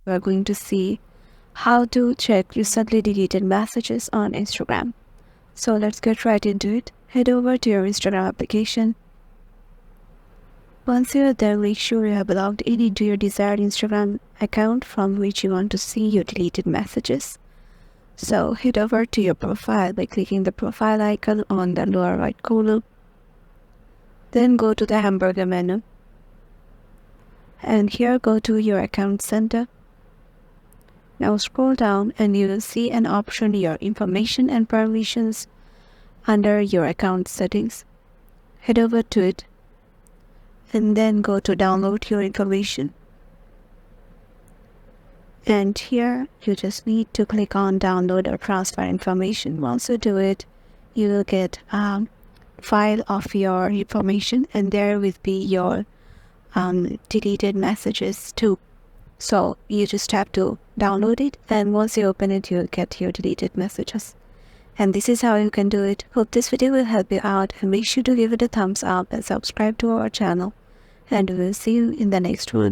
we're going to see how to check recently deleted messages on Instagram. So let's get right into it. Head over to your Instagram application. Once you're there, make sure you have logged in into your desired Instagram account from which you want to see your deleted messages. So head over to your profile by clicking the profile icon on the lower right corner. Then go to the hamburger menu. And here go to your account center. Now scroll down and you will see an option, your information and permissions, under your account settings. Head over to it and then go to download your information. And here you just need to click on download or transfer information. Once you do it, you will get a file of your information, and there will be your deleted messages too. So you just have to download it, and once you open it, you'll get your deleted messages. And this is how you can do it. Hope this video will help you out, and make sure to give it a thumbs up and subscribe to our channel. And we'll see you in the next one.